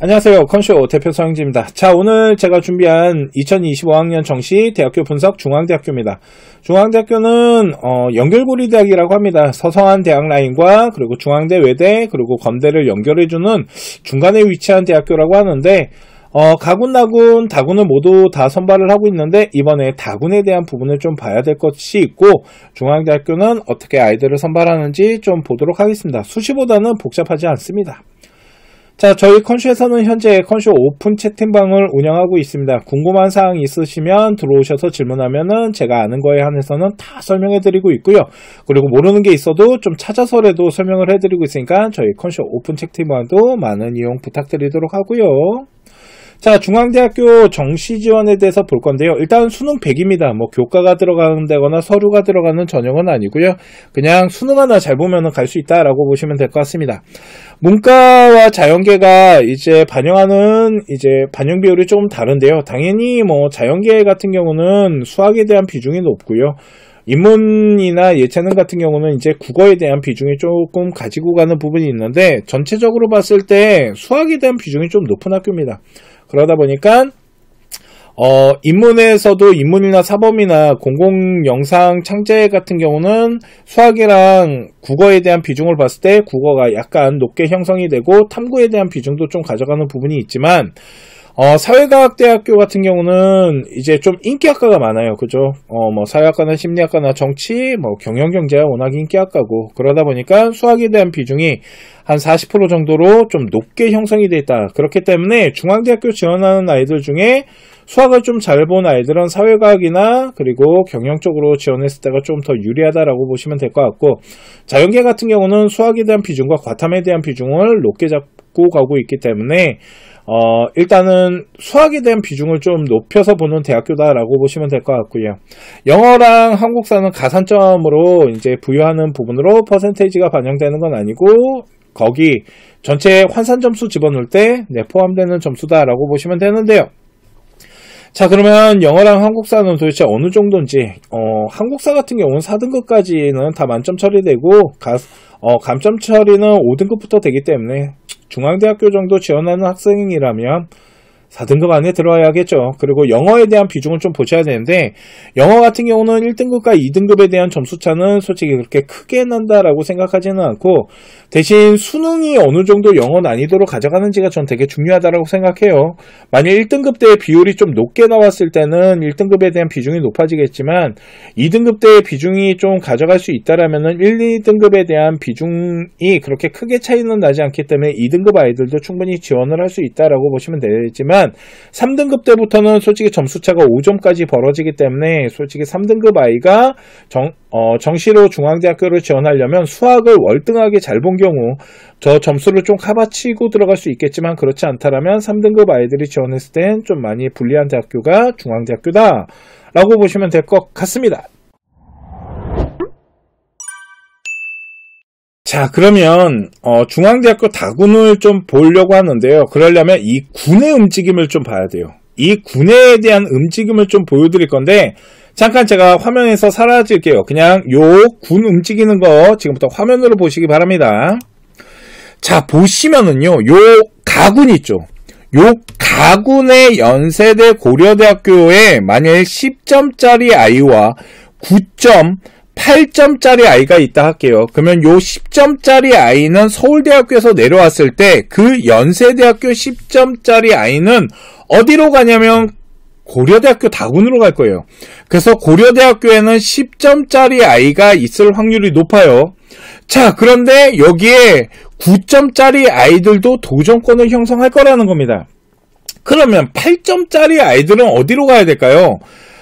안녕하세요. 컨쇼 대표 서영지입니다. 자, 오늘 제가 준비한 2025학년 정시 대학교 분석 중앙대학교입니다. 중앙대학교는 연결고리대학이라고 합니다. 서성한 대학 라인과 그리고 중앙대, 외대, 그리고 검대를 연결해주는 중간에 위치한 대학교라고 하는데 가군, 나군, 다군을 모두 다 선발을 하고 있는데 이번에 다군에 대한 부분을 좀 봐야 될 것이 있고 중앙대학교는 어떻게 아이들을 선발하는지 좀 보도록 하겠습니다. 수시보다는 복잡하지 않습니다. 자, 저희 컨쇼에서는 현재 컨쇼 오픈 채팅방을 운영하고 있습니다. 궁금한 사항 있으시면 들어오셔서 질문하면은 제가 아는 거에 한해서는 다 설명해 드리고 있고요. 그리고 모르는 게 있어도 좀 찾아서라도 설명을 해 드리고 있으니까 저희 컨쇼 오픈 채팅방도 많은 이용 부탁드리도록 하고요. 자, 중앙대학교 정시 지원에 대해서 볼 건데요. 일단 수능 100입니다. 뭐 교과가 들어간다거나 서류가 들어가는 전형은 아니고요. 그냥 수능 하나 잘 보면은 갈 수 있다라고 보시면 될 것 같습니다. 문과와 자연계가 이제 반영 비율이 조금 다른데요. 당연히 뭐 자연계 같은 경우는 수학에 대한 비중이 높고요. 인문이나 예체능 같은 경우는 이제 국어에 대한 비중이 조금 가지고 가는 부분이 있는데 전체적으로 봤을 때 수학에 대한 비중이 좀 높은 학교입니다. 그러다 보니까 인문에서도 인문이나 사범이나 공공영상 창제 같은 경우는 수학이랑 국어에 대한 비중을 봤을 때 국어가 약간 높게 형성이 되고 탐구에 대한 비중도 좀 가져가는 부분이 있지만 사회과학대학교 같은 경우는 이제 좀 인기학과가 많아요. 그죠? 뭐 사회학과나 심리학과나 정치, 뭐 경영경제가 워낙 인기학과고 그러다 보니까 수학에 대한 비중이 한 40% 정도로 좀 높게 형성이 되어 있다. 그렇기 때문에 중앙대학교 지원하는 아이들 중에 수학을 좀 잘 본 아이들은 사회과학이나 그리고 경영 쪽으로 지원했을 때가 좀 더 유리하다라고 보시면 될 것 같고 자연계 같은 경우는 수학에 대한 비중과 과탐에 대한 비중을 높게 잡고 가고 있기 때문에 일단은 수학에 대한 비중을 좀 높여서 보는 대학교다라고 보시면 될 것 같고요. 영어랑 한국사는 가산점으로 이제 부여하는 부분으로 퍼센테이지가 반영되는 건 아니고 거기 전체 환산 점수 집어넣을 때 포함되는 점수다라고 보시면 되는데요. 자, 그러면 영어랑 한국사는 도대체 어느 정도인지 한국사 같은 경우는 4등급까지는 다 만점 처리되고 감점 처리는 5등급부터 되기 때문에 중앙대학교 정도 지원하는 학생이라면 4등급 안에 들어와야겠죠. 그리고 영어에 대한 비중을 좀 보셔야 되는데 영어 같은 경우는 1등급과 2등급에 대한 점수차는 솔직히 그렇게 크게 난다라고 생각하지는 않고 대신 수능이 어느 정도 영어 난이도로 가져가는지가 전 되게 중요하다고 생각해요. 만약 1등급 때 비율이 좀 높게 나왔을 때는 1등급에 대한 비중이 높아지겠지만 2등급 때 비중이 좀 가져갈 수 있다라면은 1, 2등급에 대한 비중이 그렇게 크게 차이는 나지 않기 때문에 2등급 아이들도 충분히 지원을 할 수 있다라고 보시면 되지만 3등급 때부터는 솔직히 점수차가 5점까지 벌어지기 때문에 솔직히 3등급 아이가 정시로 중앙대학교를 지원하려면 수학을 월등하게 잘 본 경우 저 점수를 좀 커버치고 들어갈 수 있겠지만 그렇지 않다라면 3등급 아이들이 지원했을 땐 좀 많이 불리한 대학교가 중앙대학교다 라고 보시면 될 것 같습니다. 자, 그러면 중앙대학교 다군을 좀 보려고 하는데요. 그러려면 이 군의 움직임을 좀 봐야 돼요. 이 군에 대한 움직임을 좀 보여드릴 건데 잠깐 제가 화면에서 사라질게요. 그냥 요 군 움직이는 거 지금부터 화면으로 보시기 바랍니다. 자, 보시면은요. 요 가군 있죠. 요 가군의 연세대 고려대학교에 만약 10점짜리 아이와 8점짜리 아이가 있다 할게요. 그러면 요 10점짜리 아이는 서울대학교에서 내려왔을 때 그 연세대학교 10점짜리 아이는 어디로 가냐면 고려대학교 다군으로 갈 거예요. 그래서 고려대학교에는 10점짜리 아이가 있을 확률이 높아요. 자, 그런데 여기에 9점짜리 아이들도 도전권을 형성할 거라는 겁니다. 그러면 8점짜리 아이들은 어디로 가야 될까요?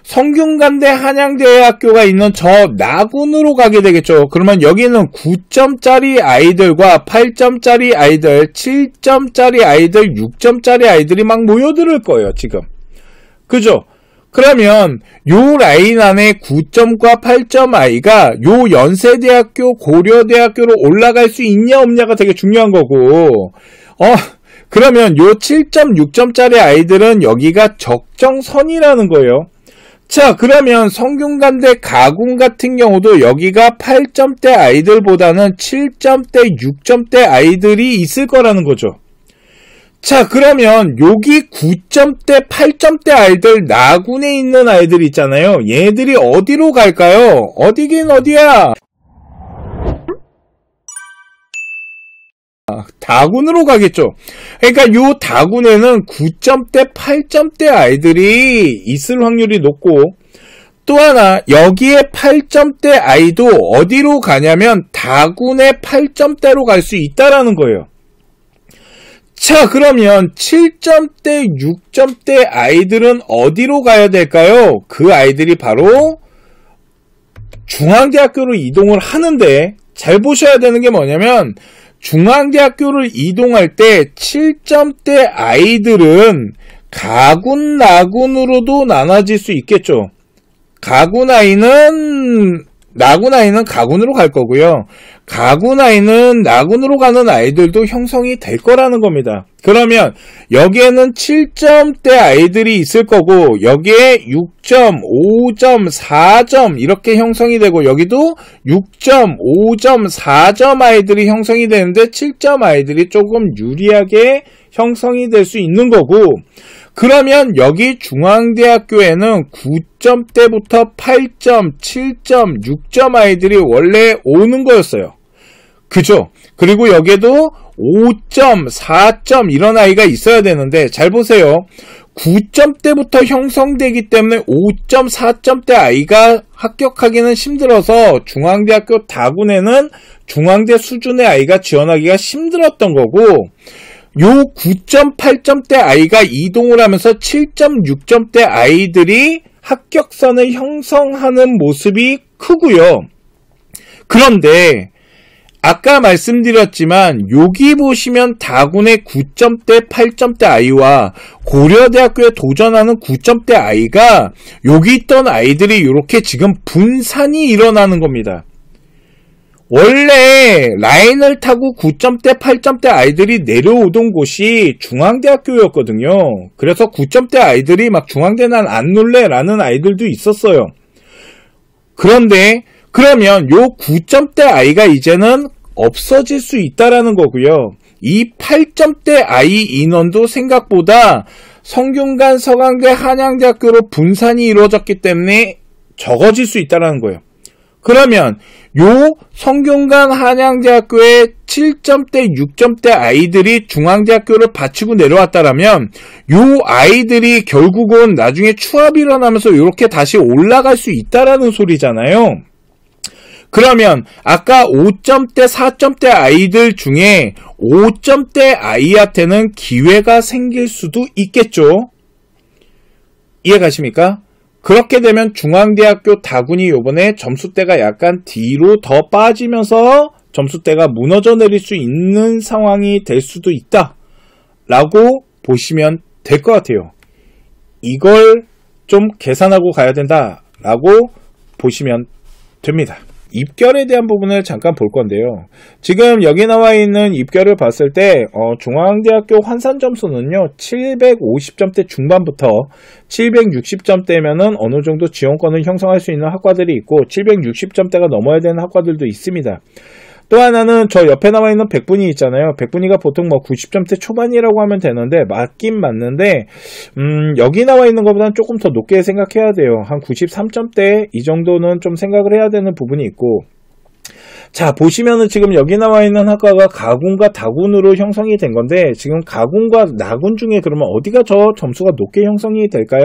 성균관대 한양대학교가 있는 저 나군으로 가게 되겠죠. 그러면 여기는 9점짜리 아이들과 8점짜리 아이들, 7점짜리 아이들, 6점짜리 아이들이 막 모여들 거예요, 지금. 그죠? 그러면 요 라인 안에 9점과 8점 아이가 요 연세대학교, 고려대학교로 올라갈 수 있냐 없냐가 되게 중요한 거고 그러면 요 7점, 6점짜리 아이들은 여기가 적정선이라는 거예요. 자, 그러면 성균관대 가군 같은 경우도 여기가 8점대 아이들보다는 7점대, 6점대 아이들이 있을 거라는 거죠. 자, 그러면 여기 9점대, 8점대 아이들, 나군에 있는 아이들 있잖아요. 얘들이 어디로 갈까요? 어디긴 어디야? 다군으로 가겠죠. 그러니까 요 다군에는 9점대, 8점대 아이들이 있을 확률이 높고, 또 하나 여기에 8점대 아이도 어디로 가냐면 다군의 8점대로 갈 수 있다라는 거예요. 자, 그러면 7점대, 6점대 아이들은 어디로 가야 될까요? 그 아이들이 바로 중앙대학교로 이동을 하는데, 잘 보셔야 되는 게 뭐냐면 중앙대학교를 이동할 때 7점대 아이들은 가군, 나군으로도 나눠질 수 있겠죠. 가군 아이는, 나군 아이는 가군으로 갈 거고요. 가군 아이는 나군으로 가는 아이들도 형성이 될 거라는 겁니다. 그러면 여기에는 7점대 아이들이 있을 거고, 여기에 6점, 5점, 4점 이렇게 형성이 되고, 여기도 6점, 5점, 4점 아이들이 형성이 되는데 7점 아이들이 조금 유리하게 형성이 될 수 있는 거고, 그러면 여기 중앙대학교에는 9점대부터 8점, 7점, 6점 아이들이 원래 오는 거였어요. 그죠? 그리고 여기에도 5점, 4점 이런 아이가 있어야 되는데, 잘 보세요. 9점대부터 형성되기 때문에 5점, 4점대 아이가 합격하기는 힘들어서 중앙대학교 다군에는 중앙대 수준의 아이가 지원하기가 힘들었던 거고, 요 9점, 8점대 아이가 이동을 하면서 7점, 6점대 아이들이 합격선을 형성하는 모습이 크고요. 그런데 아까 말씀드렸지만 여기 보시면 다군의 9점대, 8점대 아이와 고려대학교에 도전하는 9점대 아이가 여기 있던 아이들이 이렇게 지금 분산이 일어나는 겁니다. 원래 라인을 타고 9점대, 8점대 아이들이 내려오던 곳이 중앙대학교였거든요. 그래서 9점대 아이들이 막 중앙대 난 안 놀래 라는 아이들도 있었어요. 그런데 그러면 요 9점대 아이가 이제는 없어질 수 있다라는 거고요. 이 8점대 아이 인원도 생각보다 성균관, 서강대, 한양대학교로 분산이 이루어졌기 때문에 적어질 수 있다라는 거예요. 그러면 요 성균관 한양대학교의 7점대, 6점대 아이들이 중앙대학교를 바치고 내려왔다라면 요 아이들이 결국은 나중에 추합이 일어나면서 이렇게 다시 올라갈 수 있다라는 소리잖아요. 그러면 아까 5점대, 4점대 아이들 중에 5점대 아이한테는 기회가 생길 수도 있겠죠. 이해가십니까? 그렇게 되면 중앙대학교 다군이 요번에 점수대가 약간 뒤로 더 빠지면서 점수대가 무너져 내릴 수 있는 상황이 될 수도 있다 라고 보시면 될 것 같아요. 이걸 좀 계산하고 가야 된다 라고 보시면 됩니다. 입결에 대한 부분을 잠깐 볼 건데요. 지금 여기 나와 있는 입결을 봤을 때 중앙대학교 환산 점수는요 750점대 중반부터 760점대면은 어느 정도 지원권을 형성할 수 있는 학과들이 있고 760점대가 넘어야 되는 학과들도 있습니다. 또 하나는 저 옆에 나와 있는 백분위 있잖아요. 백분위가 보통 뭐 90점대 초반이라고 하면 되는데 맞긴 맞는데 여기 나와 있는 것보다는 조금 더 높게 생각해야 돼요. 한 93점대 이 정도는 좀 생각을 해야 되는 부분이 있고, 자 보시면은 지금 여기 나와 있는 학과가 가군과 다군으로 형성이 된 건데, 지금 가군과 나군 중에 그러면 어디가 저 점수가 높게 형성이 될까요?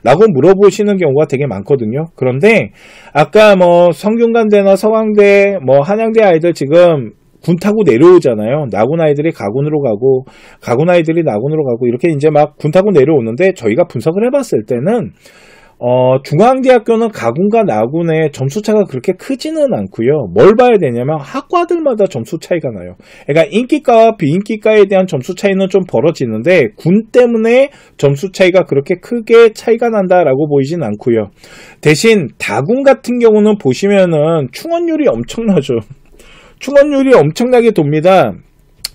라고 물어보시는 경우가 되게 많거든요. 그런데 아까 뭐 성균관대나 서강대 뭐 한양대 아이들 지금 군 타고 내려오잖아요. 나군 아이들이 가군으로 가고 가군 아이들이 나군으로 가고 이렇게 이제 막 군 타고 내려오는데, 저희가 분석을 해봤을 때는 중앙대학교는 가군과 나군의 점수차가 그렇게 크지는 않고요. 뭘 봐야 되냐면 학과들마다 점수 차이가 나요. 그러니까 인기과와 비인기과에 대한 점수 차이는 좀 벌어지는데 군 때문에 점수 차이가 그렇게 크게 차이가 난다라고 보이진 않고요. 대신 다군 같은 경우는 보시면은 충원율이 엄청나죠. 충원율이 엄청나게 돕니다.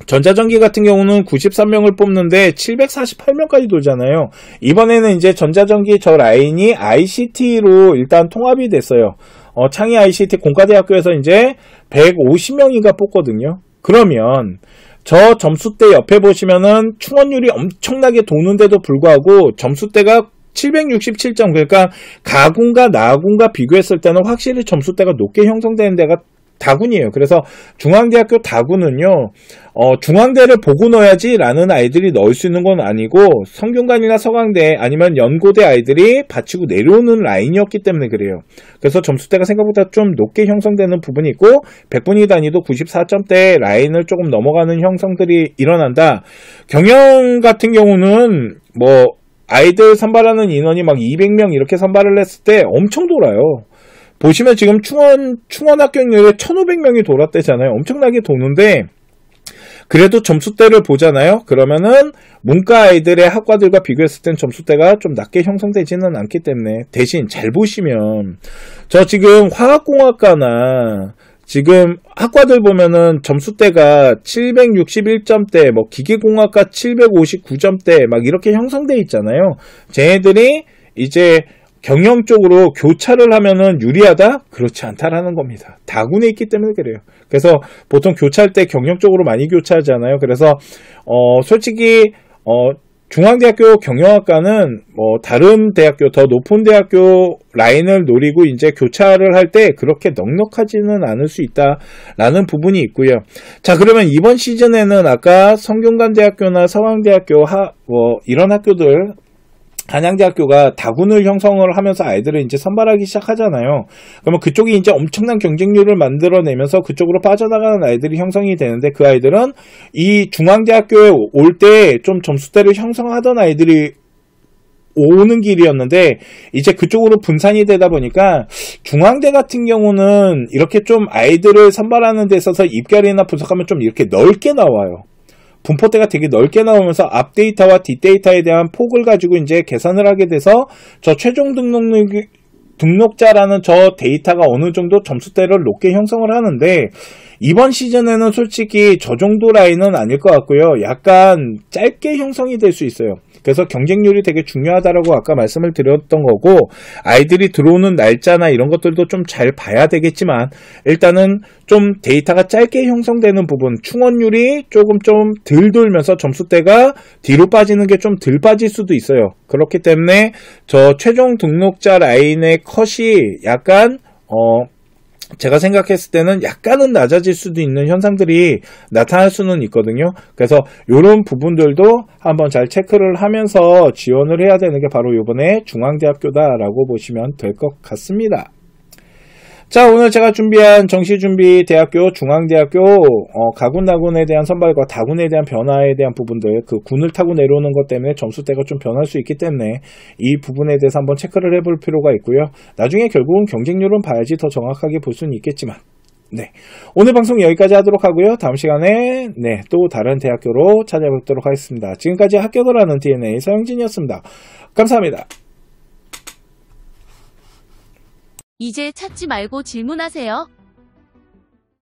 전자전기 같은 경우는 93명을 뽑는데 748명까지 돌잖아요. 이번에는 이제 전자전기 저 라인이 ICT로 일단 통합이 됐어요. 창의 ICT 공과대학교에서 이제 150명인가 뽑거든요. 그러면 저 점수대 옆에 보시면은 충원율이 엄청나게 도는데도 불구하고 점수대가 767점, 그러니까 가군과 나군과 비교했을 때는 확실히 점수대가 높게 형성되는 데가 다군이에요. 그래서 중앙대학교 다군은요, 중앙대를 보고 넣어야지 라는 아이들이 넣을 수 있는 건 아니고 성균관이나 서강대 아니면 연고대 아이들이 받치고 내려오는 라인이었기 때문에 그래요. 그래서 점수대가 생각보다 좀 높게 형성되는 부분이 있고 100분위 단위도 94점대 라인을 조금 넘어가는 형성들이 일어난다. 경영 같은 경우는 뭐 아이들 선발하는 인원이 막 200명 이렇게 선발을 했을 때 엄청 돌아요. 보시면 지금 충원 합격률에 1500명이 돌았대잖아요. 엄청나게 도는데 그래도 점수대를 보잖아요. 그러면은 문과 아이들의 학과들과 비교했을 땐 점수대가 좀 낮게 형성되지는 않기 때문에 대신 잘 보시면 저 지금 화학공학과나 지금 학과들 보면은 점수대가 761점대, 뭐 기계공학과 759점대 막 이렇게 형성돼 있잖아요. 쟤네들이 이제 경영 쪽으로 교차를 하면은 유리하다? 그렇지 않다라는 겁니다. 다군에 있기 때문에 그래요. 그래서 보통 교차할 때 경영 쪽으로 많이 교차하잖아요. 그래서 솔직히 중앙대학교 경영학과는 뭐 다른 대학교 더 높은 대학교 라인을 노리고 이제 교차를 할 때 그렇게 넉넉하지는 않을 수 있다라는 부분이 있고요. 자, 그러면 이번 시즌에는 아까 성균관대학교나 서강대학교 이런 학교들 한양대학교가 다군을 형성을 하면서 아이들을 이제 선발하기 시작하잖아요. 그러면 그쪽이 이제 엄청난 경쟁률을 만들어내면서 그쪽으로 빠져나가는 아이들이 형성이 되는데 그 아이들은 이 중앙대학교에 올 때 좀 점수대를 형성하던 아이들이 오는 길이었는데 이제 그쪽으로 분산이 되다 보니까 중앙대 같은 경우는 이렇게 좀 아이들을 선발하는 데 있어서 입결이나 분석하면 좀 이렇게 넓게 나와요. 분포대가 되게 넓게 나오면서 앞 데이터와 뒷 데이터에 대한 폭을 가지고 이제 계산을 하게 돼서 저 최종 등록자라는 저 데이터가 어느 정도 점수대를 높게 형성을 하는데 이번 시즌에는 솔직히 저 정도 라인은 아닐 것 같고요. 약간 짧게 형성이 될 수 있어요. 그래서 경쟁률이 되게 중요하다라고 아까 말씀을 드렸던 거고 아이들이 들어오는 날짜나 이런 것들도 좀 잘 봐야 되겠지만 일단은 좀 데이터가 짧게 형성되는 부분 충원율이 조금 좀 덜 돌면서 점수대가 뒤로 빠지는 게 좀 덜 빠질 수도 있어요. 그렇기 때문에 저 최종 등록자 라인의 컷이 약간 제가 생각했을 때는 약간은 낮아질 수도 있는 현상들이 나타날 수는 있거든요. 그래서 이런 부분들도 한번 잘 체크를 하면서 지원을 해야 되는 게 바로 이번에 중앙대학교다라고 보시면 될 것 같습니다. 자, 오늘 제가 준비한 정시준비 대학교, 중앙대학교, 가군, 나군에 대한 선발과 다군에 대한 변화에 대한 부분들, 그 군을 타고 내려오는 것 때문에 점수대가 좀 변할 수 있기 때문에 이 부분에 대해서 한번 체크를 해볼 필요가 있고요. 나중에 결국은 경쟁률은 봐야지 더 정확하게 볼 수는 있겠지만, 네. 오늘 방송 여기까지 하도록 하고요. 다음 시간에, 또 다른 대학교로 찾아뵙도록 하겠습니다. 지금까지 합격을 하는 DNA 서영진이었습니다. 감사합니다. 이제 찾지 말고 질문하세요.